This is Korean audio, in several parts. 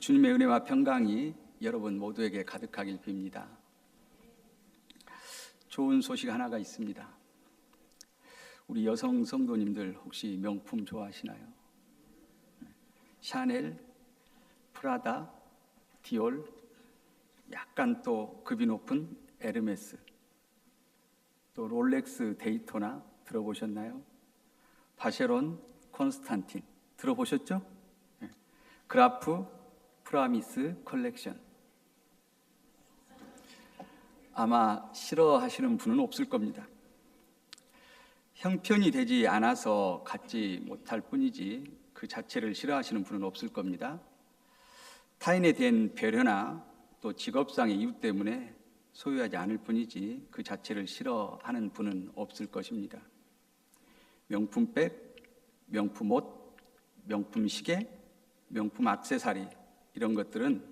주님의 은혜와 평강이 여러분 모두에게 가득하길 빕니다. 좋은 소식 하나가 있습니다. 우리 여성 성도님들 혹시 명품 좋아하시나요? 샤넬, 프라다, 디올, 약간 또 급이 높은 에르메스, 또 롤렉스 데이토나 들어보셨나요? 바쉐론, 콘스탄틴 들어보셨죠? 그라프, 프라미스 컬렉션. 아마 싫어하시는 분은 없을 겁니다. 형편이 되지 않아서 갖지 못할 뿐이지 그 자체를 싫어하시는 분은 없을 겁니다. 타인에 대한 배려나 또 직업상의 이유 때문에 소유하지 않을 뿐이지 그 자체를 싫어하는 분은 없을 것입니다. 명품백, 명품 옷, 명품 시계, 명품 액세서리 이런 것들은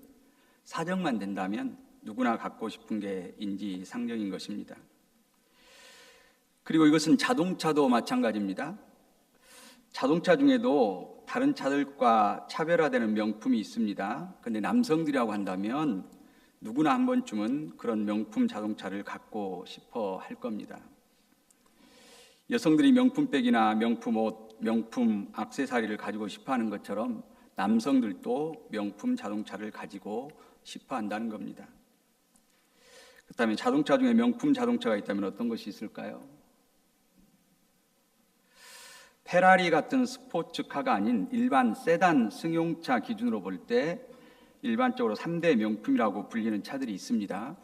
사정만 된다면 누구나 갖고 싶은 게 인지상정인 것입니다. 그리고 이것은 자동차도 마찬가지입니다. 자동차 중에도 다른 차들과 차별화되는 명품이 있습니다. 그런데 남성들이라고 한다면 누구나 한 번쯤은 그런 명품 자동차를 갖고 싶어 할 겁니다. 여성들이 명품백이나 명품 옷, 명품 액세서리를 가지고 싶어 하는 것처럼 남성들도 명품 자동차를 가지고 싶어 한다는 겁니다. 그렇다면 자동차 중에 명품 자동차가 있다면 어떤 것이 있을까요? 페라리 같은 스포츠카가 아닌 일반 세단 승용차 기준으로 볼 때 일반적으로 3대 명품이라고 불리는 차들이 있습니다.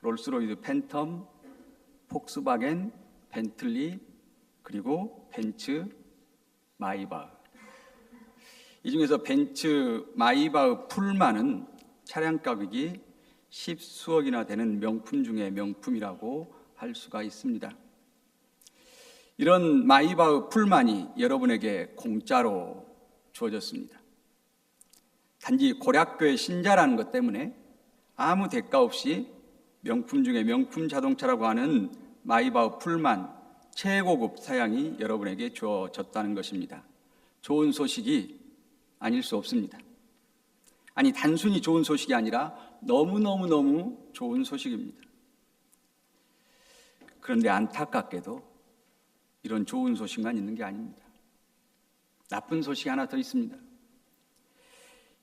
롤스로이스 팬텀, 폭스바겐, 벤틀리, 그리고 벤츠, 마이바흐. 이 중에서 벤츠, 마이바흐 풀만은 차량 가격이 10수억이나 되는 명품 중에 명품이라고 할 수가 있습니다. 이런 마이바흐 풀만이 여러분에게 공짜로 주어졌습니다. 단지 고략교의 신자라는 것 때문에 아무 대가 없이 명품 중에 명품 자동차라고 하는 마이바흐 풀만 최고급 사양이 여러분에게 주어졌다는 것입니다. 좋은 소식이 아닐 수 없습니다. 아니, 단순히 좋은 소식이 아니라 너무너무 좋은 소식입니다. 그런데 안타깝게도 이런 좋은 소식만 있는 게 아닙니다. 나쁜 소식이 하나 더 있습니다.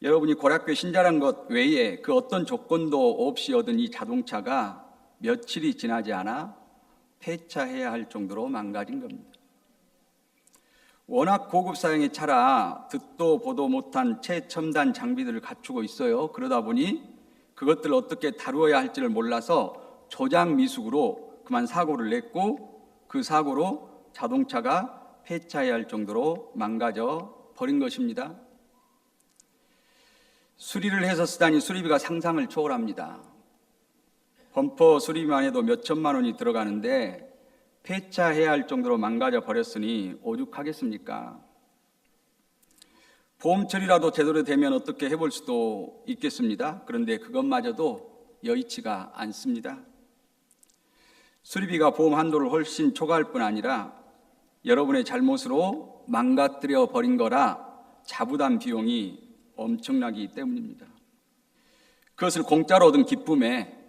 여러분이 고략교 신자란 것 외에 그 어떤 조건도 없이 얻은 이 자동차가 며칠이 지나지 않아 폐차해야 할 정도로 망가진 겁니다. 워낙 고급 사양의 차라 듣도 보도 못한 최첨단 장비들을 갖추고 있어요. 그러다 보니 그것들을 어떻게 다루어야 할지를 몰라서 조작 미숙으로 그만 사고를 냈고 그 사고로 자동차가 폐차해야 할 정도로 망가져 버린 것입니다. 수리를 해서 쓰다니 수리비가 상상을 초월합니다. 범퍼 수리비만 해도 몇 천만 원이 들어가는데 폐차해야 할 정도로 망가져 버렸으니 오죽하겠습니까? 보험 처리라도 제대로 되면 어떻게 해볼 수도 있겠습니다. 그런데 그것마저도 여의치가 않습니다. 수리비가 보험 한도를 훨씬 초과할 뿐 아니라 여러분의 잘못으로 망가뜨려 버린 거라 자부담 비용이 엄청나기 때문입니다. 그것을 공짜로 얻은 기쁨에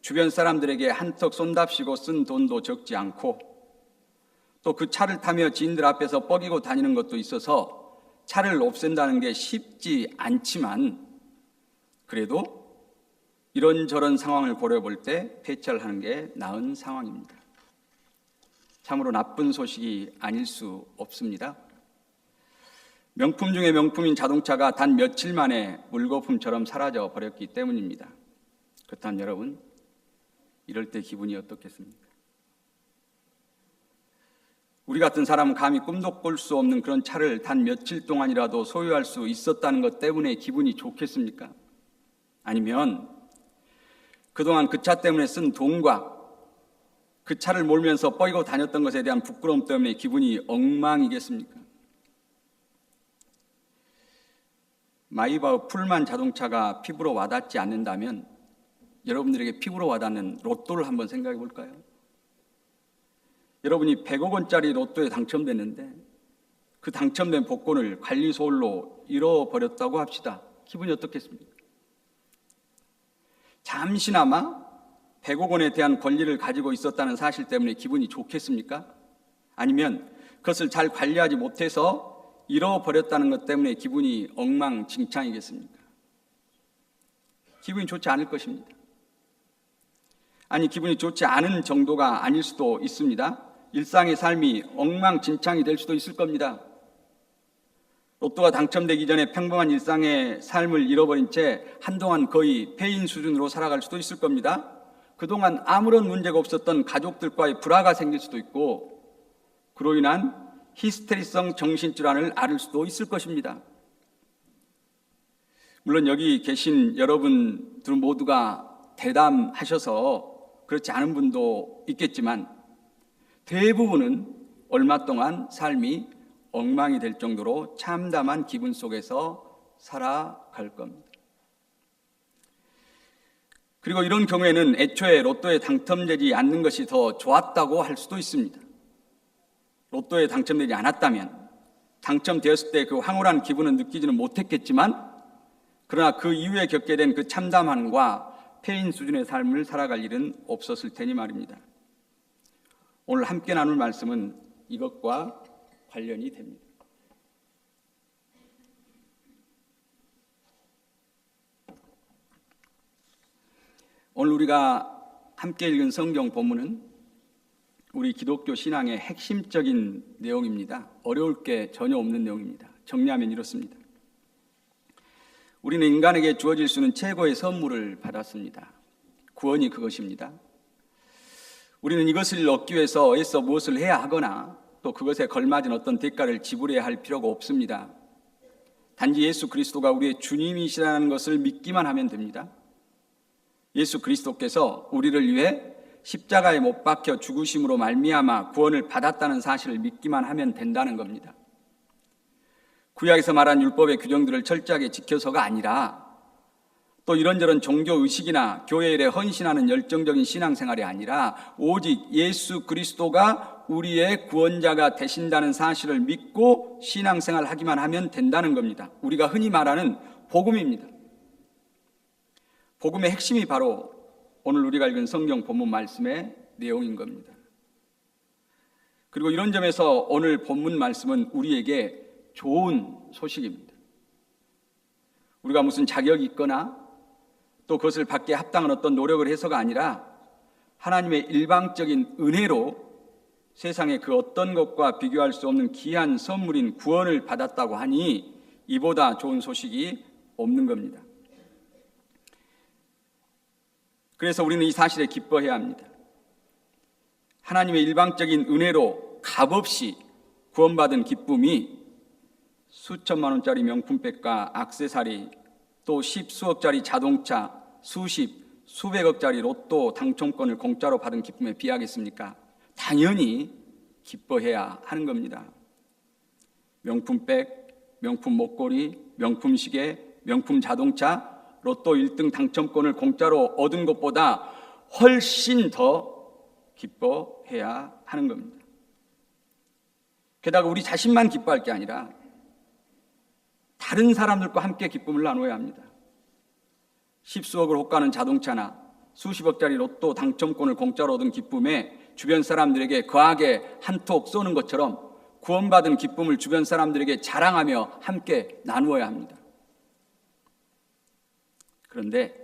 주변 사람들에게 한턱 쏜답시고 쓴 돈도 적지 않고 또 그 차를 타며 지인들 앞에서 뻐기고 다니는 것도 있어서 차를 없앤다는 게 쉽지 않지만 그래도 이런저런 상황을 고려해 볼 때 폐차를 하는 게 나은 상황입니다. 참으로 나쁜 소식이 아닐 수 없습니다. 명품 중에 명품인 자동차가 단 며칠 만에 물거품처럼 사라져 버렸기 때문입니다. 그렇다면 여러분, 이럴 때 기분이 어떻겠습니까? 우리 같은 사람은 감히 꿈도 꿀 수 없는 그런 차를 단 며칠 동안이라도 소유할 수 있었다는 것 때문에 기분이 좋겠습니까? 아니면 그동안 그 차 때문에 쓴 돈과 그 차를 몰면서 뻐이고 다녔던 것에 대한 부끄러움 때문에 기분이 엉망이겠습니까? 마이바흐 풀만 자동차가 피부로 와닿지 않는다면 여러분들에게 피부로 와닿는 로또를 한번 생각해 볼까요? 여러분이 100억 원짜리 로또에 당첨됐는데 그 당첨된 복권을 관리소홀로 잃어버렸다고 합시다. 기분이 어떻겠습니까? 잠시나마 100억 원에 대한 권리를 가지고 있었다는 사실 때문에 기분이 좋겠습니까? 아니면 그것을 잘 관리하지 못해서 잃어버렸다는 것 때문에 기분이 엉망진창이겠습니까? 기분이 좋지 않을 것입니다. 아니, 기분이 좋지 않은 정도가 아닐 수도 있습니다. 일상의 삶이 엉망진창이 될 수도 있을 겁니다. 로또가 당첨되기 전에 평범한 일상의 삶을 잃어버린 채 한동안 거의 폐인 수준으로 살아갈 수도 있을 겁니다. 그동안 아무런 문제가 없었던 가족들과의 불화가 생길 수도 있고, 그로 인한 히스테리성 정신질환을 앓을 수도 있을 것입니다. 물론 여기 계신 여러분들 모두가 대담하셔서 그렇지 않은 분도 있겠지만, 대부분은 얼마 동안 삶이 엉망이 될 정도로 참담한 기분 속에서 살아갈 겁니다. 그리고 이런 경우에는 애초에 로또에 당첨되지 않는 것이 더 좋았다고 할 수도 있습니다. 로또에 당첨되지 않았다면 당첨되었을 때 그 황홀한 기분은 느끼지는 못했겠지만, 그러나 그 이후에 겪게 된 그 참담함과 폐인 수준의 삶을 살아갈 일은 없었을 테니 말입니다. 오늘 함께 나눌 말씀은 이것과 관련이 됩니다. 오늘 우리가 함께 읽은 성경 본문은 우리 기독교 신앙의 핵심적인 내용입니다. 어려울 게 전혀 없는 내용입니다. 정리하면 이렇습니다. 우리는 인간에게 주어질 수 있는 최고의 선물을 받았습니다. 구원이 그것입니다. 우리는 이것을 얻기 위해서 애써 무엇을 해야 하거나 또 그것에 걸맞은 어떤 대가를 지불해야 할 필요가 없습니다. 단지 예수 그리스도가 우리의 주님이시라는 것을 믿기만 하면 됩니다. 예수 그리스도께서 우리를 위해 십자가에 못 박혀 죽으심으로 말미암아 구원을 받았다는 사실을 믿기만 하면 된다는 겁니다. 구약에서 말한 율법의 규정들을 철저하게 지켜서가 아니라, 또 이런저런 종교 의식이나 교회 일에 헌신하는 열정적인 신앙생활이 아니라 오직 예수 그리스도가 우리의 구원자가 되신다는 사실을 믿고 신앙생활 하기만 하면 된다는 겁니다. 우리가 흔히 말하는 복음입니다. 복음의 핵심이 바로 오늘 우리가 읽은 성경 본문 말씀의 내용인 겁니다. 그리고 이런 점에서 오늘 본문 말씀은 우리에게 좋은 소식입니다. 우리가 무슨 자격이 있거나 또 그것을 받기에 합당한 어떤 노력을 해서가 아니라 하나님의 일방적인 은혜로 세상의 그 어떤 것과 비교할 수 없는 귀한 선물인 구원을 받았다고 하니 이보다 좋은 소식이 없는 겁니다. 그래서 우리는 이 사실에 기뻐해야 합니다. 하나님의 일방적인 은혜로 값없이 구원받은 기쁨이 수천만 원짜리 명품백과 액세서리, 또 십수억짜리 자동차, 수백억짜리 로또 당첨권을 공짜로 받은 기쁨에 비하겠습니까? 당연히 기뻐해야 하는 겁니다. 명품백, 명품 목걸이, 명품 시계, 명품 자동차, 로또 1등 당첨권을 공짜로 얻은 것보다 훨씬 더 기뻐해야 하는 겁니다. 게다가 우리 자신만 기뻐할 게 아니라 다른 사람들과 함께 기쁨을 나눠야 합니다. 십수억을 호가는 자동차나 수십억짜리 로또 당첨권을 공짜로 얻은 기쁨에 주변 사람들에게 거하게 한턱 쏘는 것처럼 구원받은 기쁨을 주변 사람들에게 자랑하며 함께 나누어야 합니다. 그런데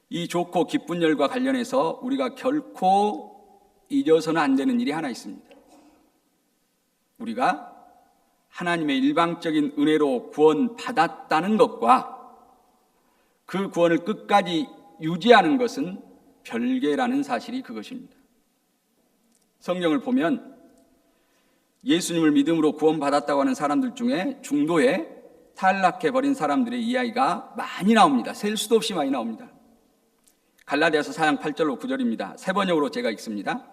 이 좋고 기쁜 일과 관련해서 우리가 결코 잊어서는 안 되는 일이 하나 있습니다. 우리가 하나님의 일방적인 은혜로 구원받았다는 것과 그 구원을 끝까지 유지하는 것은 별개라는 사실이 그것입니다. 성경을 보면 예수님을 믿음으로 구원받았다고 하는 사람들 중에 중도에 탈락해버린 사람들의 이야기가 많이 나옵니다. 셀 수도 없이 많이 나옵니다. 갈라디아서 4장 8절로 9절입니다. 세 번역으로 제가 읽습니다.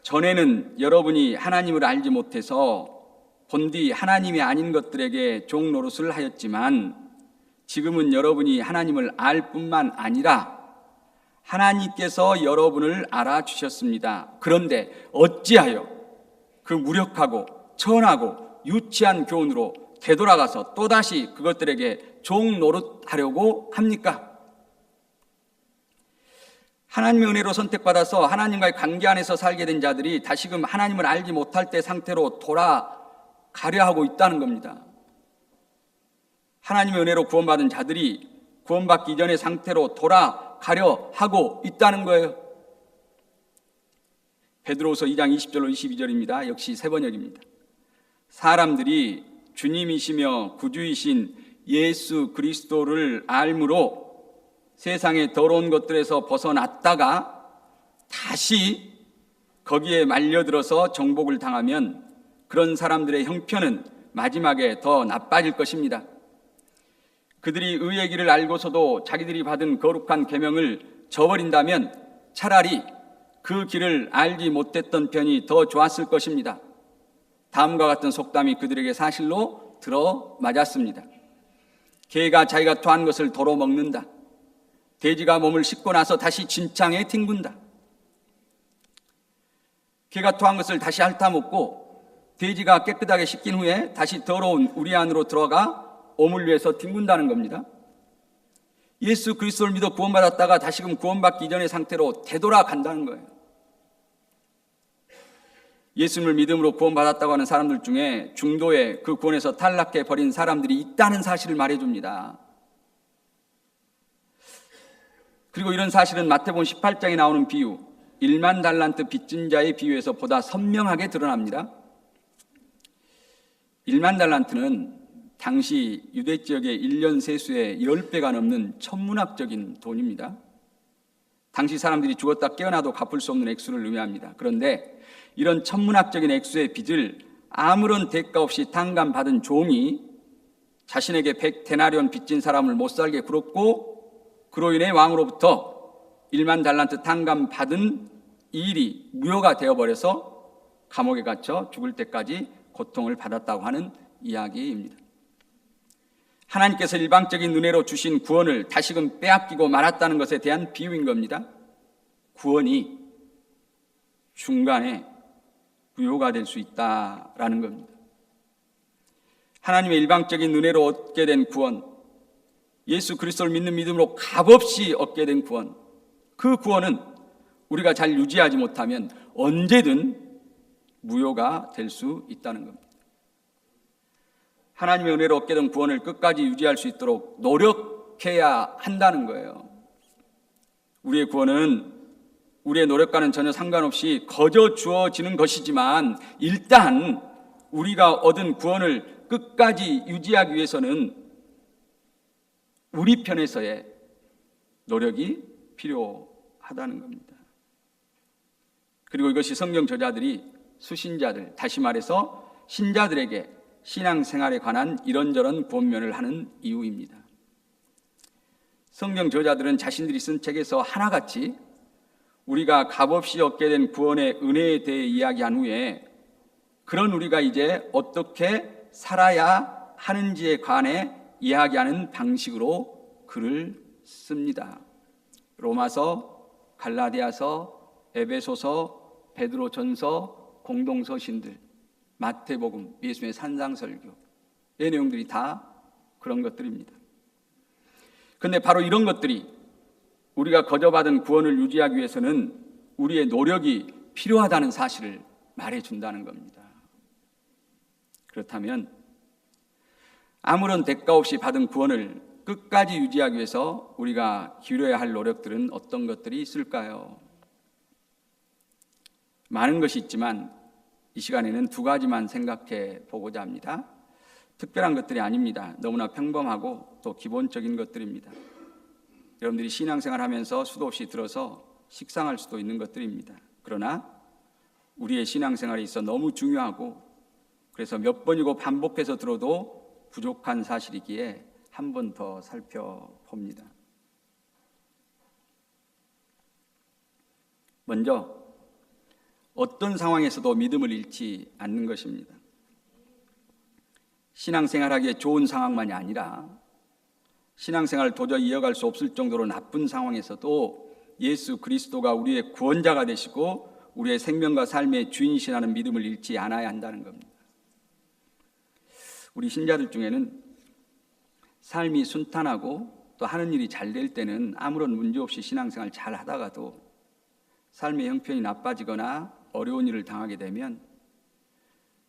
전에는 여러분이 하나님을 알지 못해서 본디 하나님이 아닌 것들에게 종 노릇을 하였지만 지금은 여러분이 하나님을 알 뿐만 아니라 하나님께서 여러분을 알아주셨습니다. 그런데 어찌하여 그 무력하고 천하고 유치한 교훈으로 되돌아가서 또다시 그것들에게 종 노릇하려고 합니까? 하나님의 은혜로 선택받아서 하나님과의 관계 안에서 살게 된 자들이 다시금 하나님을 알지 못할 때 상태로 돌아가려 하고 있다는 겁니다. 하나님의 은혜로 구원받은 자들이 구원받기 이전의 상태로 돌아가려 하고 있다는 거예요. 베드로후서 2장 20절로 22절입니다. 역시 세 번역입니다. 사람들이 주님이시며 구주이신 예수 그리스도를 알므로 세상의 더러운 것들에서 벗어났다가 다시 거기에 말려들어서 정복을 당하면 그런 사람들의 형편은 마지막에 더 나빠질 것입니다. 그들이 의의 길을 알고서도 자기들이 받은 거룩한 계명을 저버린다면 차라리 그 길을 알지 못했던 편이 더 좋았을 것입니다. 다음과 같은 속담이 그들에게 사실로 들어맞았습니다. 개가 자기가 토한 것을 도로 먹는다. 돼지가 몸을 씻고 나서 다시 진창에 튕군다. 개가 토한 것을 다시 핥아먹고 돼지가 깨끗하게 씻긴 후에 다시 더러운 우리 안으로 들어가 오물 위에서 튕군다는 겁니다. 예수 그리스도를 믿어 구원받았다가 다시금 구원받기 이전의 상태로 되돌아간다는 거예요. 예수님을 믿음으로 구원받았다고 하는 사람들 중에 중도에 그 구원에서 탈락해 버린 사람들이 있다는 사실을 말해줍니다. 그리고 이런 사실은 마태복음 18장에 나오는 비유 1만 달란트 빚진 자의 비유에서 보다 선명하게 드러납니다. 1만 달란트는 당시 유대 지역의 1년 세수의 10배가 넘는 천문학적인 돈입니다. 당시 사람들이 죽었다 깨어나도 갚을 수 없는 액수를 의미합니다. 그런데 이런 천문학적인 액수의 빚을 아무런 대가 없이 탕감받은 종이 자신에게 100데나리온 빚진 사람을 못살게 굴었고 그로 인해 왕으로부터 1만 달란트 탕감받은 이 일이 무효가 되어버려서 감옥에 갇혀 죽을 때까지 고통을 받았다고 하는 이야기입니다. 하나님께서 일방적인 은혜로 주신 구원을 다시금 빼앗기고 말았다는 것에 대한 비유인 겁니다. 구원이 중간에 무효가 될 수 있다라는 겁니다. 하나님의 일방적인 은혜로 얻게 된 구원, 예수 그리스도를 믿는 믿음으로 값없이 얻게 된 구원, 그 구원은 우리가 잘 유지하지 못하면 언제든 무효가 될 수 있다는 겁니다. 하나님의 은혜로 얻게 된 구원을 끝까지 유지할 수 있도록 노력해야 한다는 거예요. 우리의 구원은 우리의 노력과는 전혀 상관없이 거저 주어지는 것이지만 일단 우리가 얻은 구원을 끝까지 유지하기 위해서는 우리 편에서의 노력이 필요하다는 겁니다. 그리고 이것이 성경 저자들이 수신자들, 다시 말해서 신자들에게 신앙생활에 관한 이런저런 권면을 하는 이유입니다. 성경 저자들은 자신들이 쓴 책에서 하나같이 우리가 값없이 얻게 된 구원의 은혜에 대해 이야기한 후에 그런 우리가 이제 어떻게 살아야 하는지에 관해 이야기하는 방식으로 글을 씁니다. 로마서, 갈라디아서, 에베소서, 베드로전서, 공동서신들, 마태복음, 예수님의 산상설교, 이 내용들이 다 그런 것들입니다. 그런데 바로 이런 것들이 우리가 거저받은 구원을 유지하기 위해서는 우리의 노력이 필요하다는 사실을 말해준다는 겁니다. 그렇다면 아무런 대가 없이 받은 구원을 끝까지 유지하기 위해서 우리가 기울여야 할 노력들은 어떤 것들이 있을까요? 많은 것이 있지만 이 시간에는 두 가지만 생각해 보고자 합니다. 특별한 것들이 아닙니다. 너무나 평범하고 또 기본적인 것들입니다. 여러분들이 신앙생활 하면서 수도 없이 들어서 식상할 수도 있는 것들입니다. 그러나 우리의 신앙생활에 있어 너무 중요하고 그래서 몇 번이고 반복해서 들어도 부족한 사실이기에 한 번 더 살펴봅니다. 먼저 어떤 상황에서도 믿음을 잃지 않는 것입니다. 신앙생활하기에 좋은 상황만이 아니라 신앙생활을 도저히 이어갈 수 없을 정도로 나쁜 상황에서도 예수 그리스도가 우리의 구원자가 되시고 우리의 생명과 삶의 주인이시라는 믿음을 잃지 않아야 한다는 겁니다. 우리 신자들 중에는 삶이 순탄하고 또 하는 일이 잘 될 때는 아무런 문제 없이 신앙생활 잘 하다가도 삶의 형편이 나빠지거나 어려운 일을 당하게 되면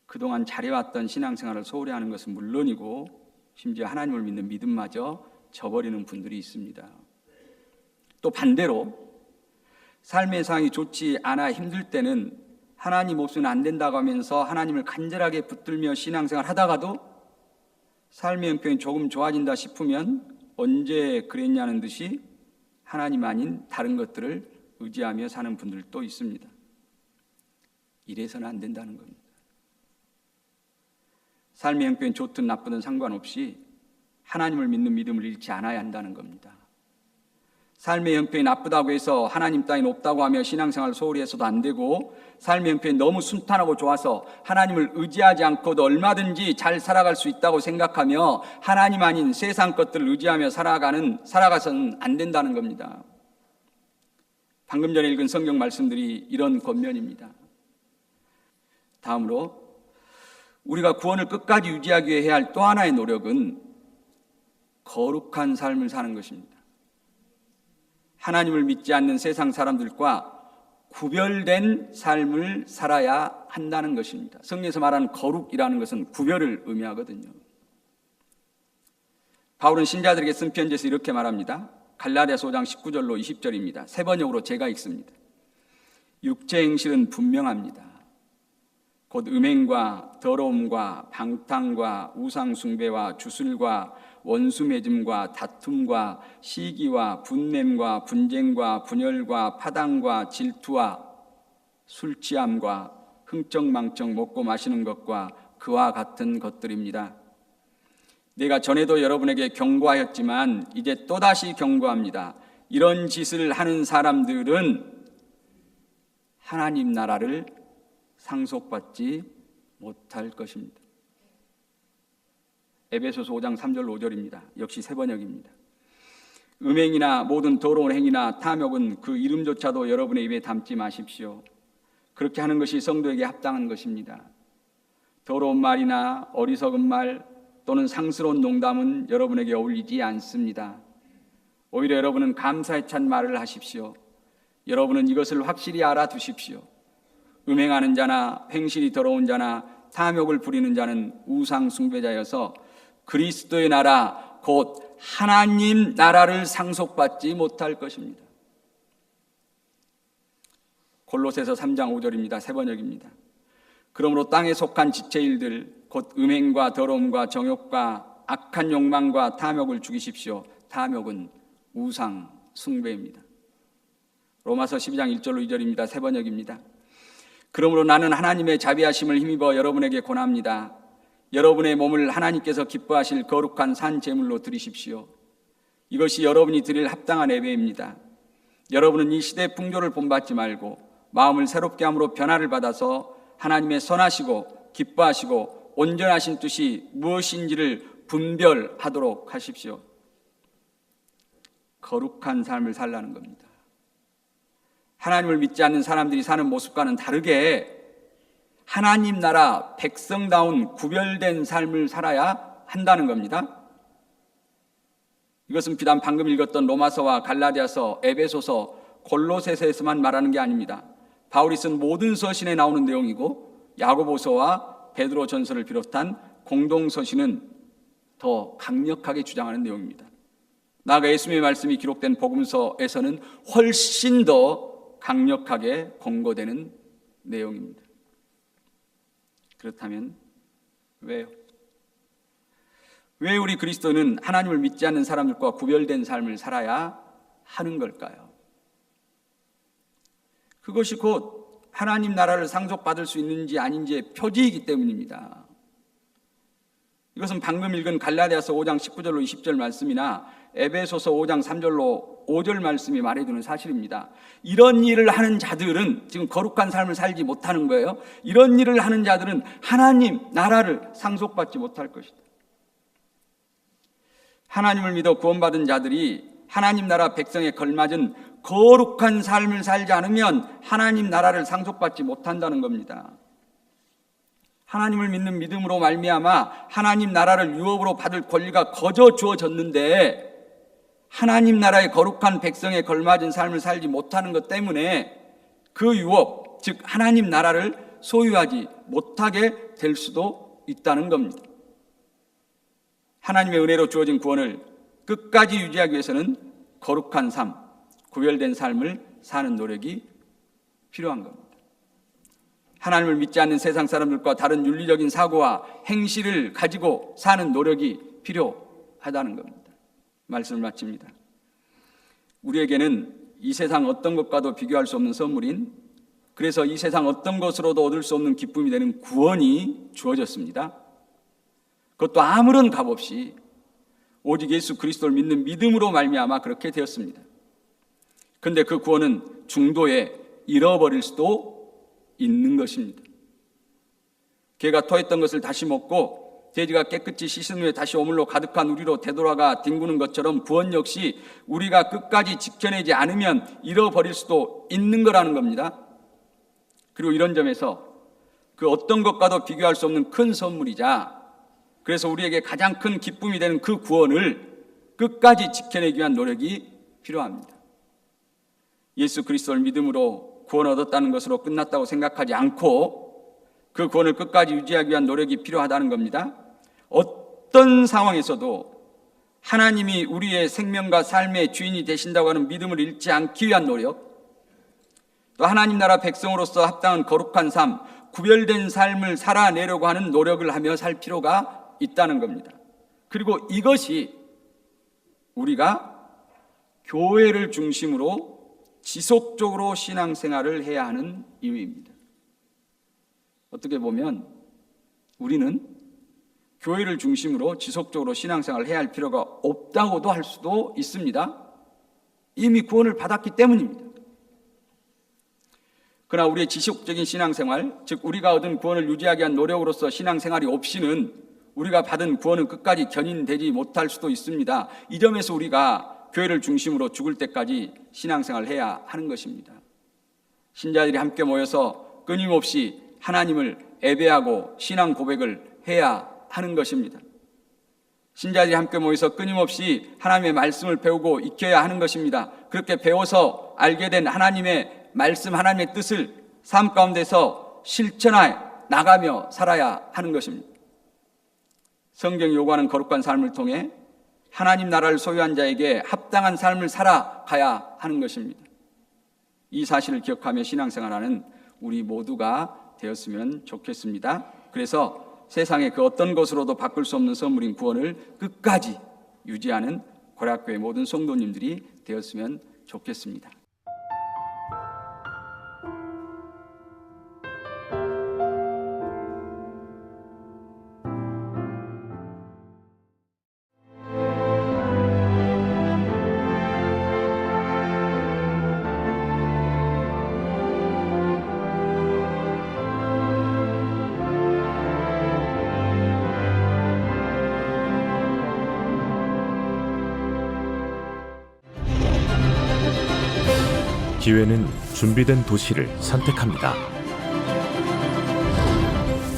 그동안 잘해왔던 신앙생활을 소홀히 하는 것은 물론이고 심지어 하나님을 믿는 믿음마저 저버리는 분들이 있습니다. 또 반대로 삶의 상황이 좋지 않아 힘들 때는 하나님 없이는 안 된다고 하면서 하나님을 간절하게 붙들며 신앙생활 하다가도 삶의 형편이 조금 좋아진다 싶으면 언제 그랬냐는 듯이 하나님 아닌 다른 것들을 의지하며 사는 분들도 있습니다. 이래서는 안 된다는 겁니다. 삶의 형편이 좋든 나쁘든 상관없이 하나님을 믿는 믿음을 잃지 않아야 한다는 겁니다. 삶의 형편이 나쁘다고 해서 하나님 따윈 없다고 하며 신앙생활을 소홀히 해서도 안 되고, 삶의 형편이 너무 순탄하고 좋아서 하나님을 의지하지 않고도 얼마든지 잘 살아갈 수 있다고 생각하며 하나님 아닌 세상 것들을 의지하며 살아가서는 안 된다는 겁니다. 방금 전에 읽은 성경 말씀들이 이런 권면입니다. 다음으로 우리가 구원을 끝까지 유지하기 위해 해야 할 또 하나의 노력은 거룩한 삶을 사는 것입니다. 하나님을 믿지 않는 세상 사람들과 구별된 삶을 살아야 한다는 것입니다. 성경에서 말하는 거룩이라는 것은 구별을 의미하거든요. 바울은 신자들에게 쓴 편지에서 이렇게 말합니다. 갈라디아서 5장 19절로 20절입니다. 세 번역으로 제가 읽습니다. 육체 행실은 분명합니다. 곧 음행과 더러움과 방탕과 우상숭배와 주술과 원수매짐과 다툼과 시기와 분냄과 분쟁과 분열과 파당과 질투와 술취함과 흥청망청 먹고 마시는 것과 그와 같은 것들입니다. 내가 전에도 여러분에게 경고하였지만 이제 또다시 경고합니다. 이런 짓을 하는 사람들은 하나님 나라를 상속받지 못할 것입니다. 에베소서 5장 3절 5절입니다. 역시 세 번역입니다. 음행이나 모든 더러운 행위나 탐욕은 그 이름조차도 여러분의 입에 담지 마십시오. 그렇게 하는 것이 성도에게 합당한 것입니다. 더러운 말이나 어리석은 말 또는 상스러운 농담은 여러분에게 어울리지 않습니다. 오히려 여러분은 감사에 찬 말을 하십시오. 여러분은 이것을 확실히 알아두십시오. 음행하는 자나 행실이 더러운 자나 탐욕을 부리는 자는 우상 숭배자여서 그리스도의 나라 곧 하나님 나라를 상속받지 못할 것입니다. 골로새서 3장 5절입니다. 세 번역입니다. 그러므로 땅에 속한 지체 일들 곧 음행과 더러움과 정욕과 악한 욕망과 탐욕을 죽이십시오. 탐욕은 우상 숭배입니다. 로마서 12장 1절로 2절입니다. 세 번역입니다. 그러므로 나는 하나님의 자비하심을 힘입어 여러분에게 권합니다. 여러분의 몸을 하나님께서 기뻐하실 거룩한 산 제물로 드리십시오. 이것이 여러분이 드릴 합당한 예배입니다. 여러분은 이 시대의 풍조를 본받지 말고 마음을 새롭게 함으로 변화를 받아서 하나님의 선하시고 기뻐하시고 온전하신 뜻이 무엇인지를 분별하도록 하십시오. 거룩한 삶을 살라는 겁니다. 하나님을 믿지 않는 사람들이 사는 모습과는 다르게 하나님 나라 백성다운 구별된 삶을 살아야 한다는 겁니다. 이것은 비단 방금 읽었던 로마서와 갈라디아서, 에베소서, 골로새서에서만 말하는 게 아닙니다. 바울이 쓴 모든 서신에 나오는 내용이고 야고보서와 베드로전서를 비롯한 공동서신은 더 강력하게 주장하는 내용입니다. 나아가 예수님의 말씀이 기록된 복음서에서는 훨씬 더 강력하게 권고되는 내용입니다. 그렇다면 왜요? 왜 우리 그리스도는 하나님을 믿지 않는 사람들과 구별된 삶을 살아야 하는 걸까요? 그것이 곧 하나님 나라를 상속받을 수 있는지 아닌지의 표지이기 때문입니다. 이것은 방금 읽은 갈라디아서 5장 19절로 20절 말씀이나 에베소서 5장 3절로 5절 말씀이 말해주는 사실입니다. 이런 일을 하는 자들은 지금 거룩한 삶을 살지 못하는 거예요. 이런 일을 하는 자들은 하나님 나라를 상속받지 못할 것이다. 하나님을 믿어 구원받은 자들이 하나님 나라 백성에 걸맞은 거룩한 삶을 살지 않으면 하나님 나라를 상속받지 못한다는 겁니다. 하나님을 믿는 믿음으로 말미암아 하나님 나라를 유업으로 받을 권리가 거저 주어졌는데 하나님 나라의 거룩한 백성에 걸맞은 삶을 살지 못하는 것 때문에 그 유업, 즉 하나님 나라를 소유하지 못하게 될 수도 있다는 겁니다. 하나님의 은혜로 주어진 구원을 끝까지 유지하기 위해서는 거룩한 삶, 구별된 삶을 사는 노력이 필요한 겁니다. 하나님을 믿지 않는 세상 사람들과 다른 윤리적인 사고와 행실을 가지고 사는 노력이 필요하다는 겁니다. 말씀을 마칩니다. 우리에게는 이 세상 어떤 것과도 비교할 수 없는 선물인, 그래서 이 세상 어떤 것으로도 얻을 수 없는 기쁨이 되는 구원이 주어졌습니다. 그것도 아무런 값 없이 오직 예수 그리스도를 믿는 믿음으로 말미암아 그렇게 되었습니다. 그런데 그 구원은 중도에 잃어버릴 수도 있는 것입니다. 개가 토했던 것을 다시 먹고 돼지가 깨끗이 씻은 후에 다시 오물로 가득한 우리로 되돌아가 뒹구는 것처럼 구원 역시 우리가 끝까지 지켜내지 않으면 잃어버릴 수도 있는 거라는 겁니다. 그리고 이런 점에서 그 어떤 것과도 비교할 수 없는 큰 선물이자, 그래서 우리에게 가장 큰 기쁨이 되는 그 구원을 끝까지 지켜내기 위한 노력이 필요합니다. 예수 그리스도를 믿음으로 구원을 얻었다는 것으로 끝났다고 생각하지 않고 그 구원을 끝까지 유지하기 위한 노력이 필요하다는 겁니다. 어떤 상황에서도 하나님이 우리의 생명과 삶의 주인이 되신다고 하는 믿음을 잃지 않기 위한 노력, 또 하나님 나라 백성으로서 합당한 거룩한 삶, 구별된 삶을 살아내려고 하는 노력을 하며 살 필요가 있다는 겁니다. 그리고 이것이 우리가 교회를 중심으로 지속적으로 신앙생활을 해야 하는 이유입니다. 어떻게 보면 우리는 교회를 중심으로 지속적으로 신앙생활을 해야 할 필요가 없다고도 할 수도 있습니다. 이미 구원을 받았기 때문입니다. 그러나 우리의 지속적인 신앙생활, 즉 우리가 얻은 구원을 유지하기 위한 노력으로서 신앙생활이 없이는 우리가 받은 구원은 끝까지 견인되지 못할 수도 있습니다. 이 점에서 우리가 교회를 중심으로 죽을 때까지 신앙생활을 해야 하는 것입니다. 신자들이 함께 모여서 끊임없이 하나님을 예배하고 신앙 고백을 해야 하는 것입니다. 신자들이 함께 모여서 끊임없이 하나님의 말씀을 배우고 익혀야 하는 것입니다. 그렇게 배워서 알게 된 하나님의 말씀, 하나님의 뜻을 삶 가운데서 실천해 나가며 살아야 하는 것입니다. 성경이 요구하는 거룩한 삶을 통해 하나님 나라를 소유한 자에게 합당한 삶을 살아가야 하는 것입니다. 이 사실을 기억하며 신앙생활하는 우리 모두가 되었으면 좋겠습니다. 그래서 세상의 그 어떤 것으로도 바꿀 수 없는 선물인 구원을 끝까지 유지하는 고려학교의 모든 성도님들이 되었으면 좋겠습니다. 기회는 준비된 도시를 선택합니다.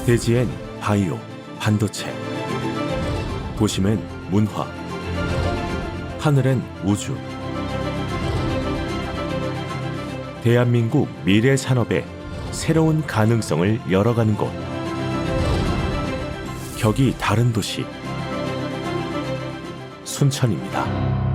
대지엔 바이오, 반도체, 도심엔 문화, 하늘엔 우주. 대한민국 미래 산업의 새로운 가능성을 열어가는 곳. 격이 다른 도시, 순천입니다.